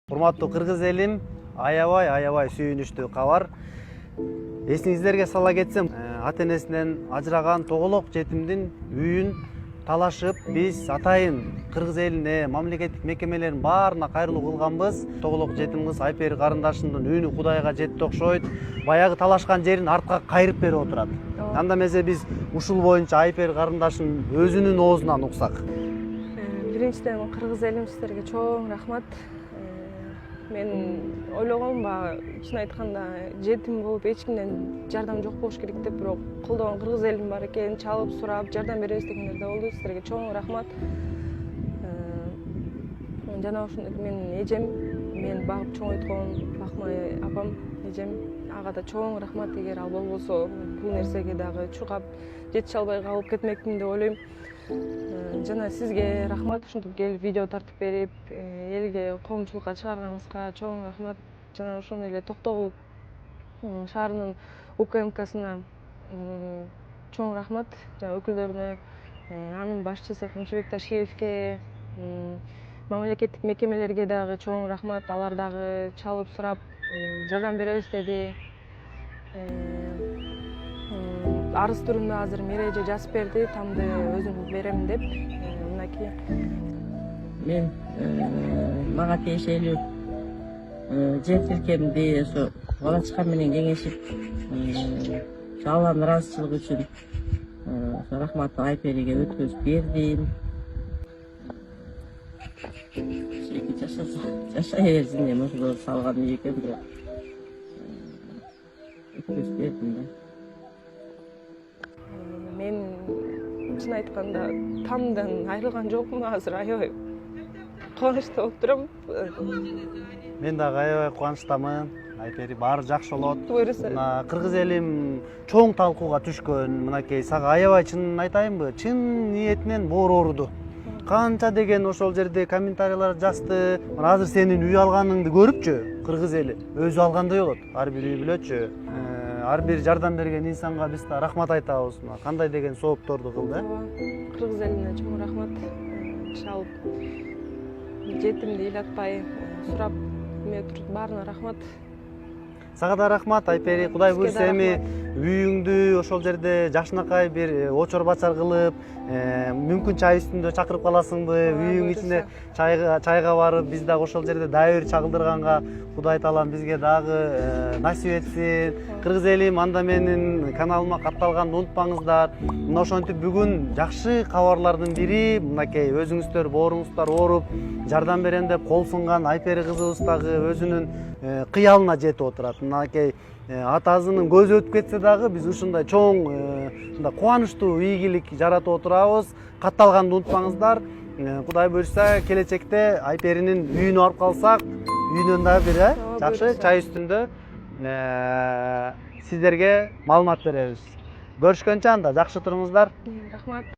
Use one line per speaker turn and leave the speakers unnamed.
Урматтуу кыргыз элим, аябай сүйүнүчтүү кабар. Эсиңиздерге сала кетсем, ата энесинен ажыраган тоголок жетимдин үйүн талашып, биз атайын кыргыз элине, мамлекеттик мекемелердин баарына кайрылуу кылганбыз. Тоголок жетим кыз Айпери карындашымдын үйүнү Кудайга жетти окшойт. Баягы талашкан жерин артка кайрып берип отурат. Анда эмесе биз ушул боюнча Айпери карындашынын өзүнүн оозунан уксак.
Биринчиден кыргыз элим сиздерге чоң рахмат. Мен ойлогом баягы чын айтканда жетим болуп эч кимден жардам жок болуш керек деп, бирок колдогон кыргыз элим бар экен, чалып сурап жардам беребиз дегендер да болду. Сиздерге чоң рахмат. Жана ошондой менин эжем, мен багып чоңойткон Бакмай апам, эжем, ага да чоң рахмат. Эгер ал болбосо бул нерсеге дагы чуркап жетише албай калып кетмекмин деп ойлойм. Жана сизге рахмат, ушинтип келип видео тартып берип, элге коомчулукка чыгарганыңызга чоң рахмат. Жана ошондой эле Токтогул шаарынын УКМКсына чоң рахмат. Жана өкүлдөрүнө, анын башчысы Кымшыбек Ташкеевке, мамлекеттик мекемелерге дагы чоң рахмат. Алар дагы чалып сурап жардам беребиз деди. Арыз түрүндө азыр Мире эже жазып берди, тамды өзүм берем деп. Мынакей.
Мен мага тиешелүү жер тилкемди ошо балачкам менен кеңешип, Алланын ыраазычылыгы үчүн рахматты Айпериге өткөзүп бердим. Жашай берсин, эми ошол салган үй экен бирок өткөзүп бердим да.
Мен чын айтканда тамдан айрылган жокмун, азыр аябай кубанычта болуп турам.
Мен дагы аябай кубанычтамын. Айпери баары жакшы болот.
Буйруса.
Мына кыргыз элим чоң талкууга түшкөн. Мынакей сага аябай чынын айтайынбы, чын ниетинен боор ооруду. Канча деген ошол жерде комментарийлер жазды. Мына азыр сенин үй алганыңды көрүпчү, кыргыз эли өзү алгандай болот. Ар бир үй билөтчү. Ар бир жардам берген инсанга биз да рахмат айтабыз. Кандай деген соопторду кылды.
Кыргыз элине чоң рахмат. Чалып жетимди ыйлатпай сурап турду, баарына рахмат.
Сага да рахмат Айпери. Кудай буйрса эми үйүңдү ошол жерде жакшынакай бир очор бачар кылып, мүмкүн чай үстүндө чакырып каласыңбы, үйүң ичине чайга барып, биз дагы ошол жерде дайыр чагылдырганга Кудай таалам бизге дагы насип этсин. Кыргыз элим, анда менин каналыма катталганды унутпаңыздар. Мына ошентип бүгүн жакшы кабарлардын бири, мынакей өзүңүздөр бооруңуздар ооруп, жардам берем деп кол сунган Айпери кызыбыз дагы өзүнүн кыялына жетип отурат. Мынакей атасынын көзү өтүп кетсе дагы биз ушундай чоң кубанычтуу ийгилик жаратып отурабыз. Катталганды унутпаңыздар. Кудай буйрса келечекте Айперинин үйүнө барып калсак, үйүнөн дагы бир жакшы чай үстүндө сиздерге маалымат беребиз. Көрүшкөнчө анда жакшы туруңуздар.
Рахмат.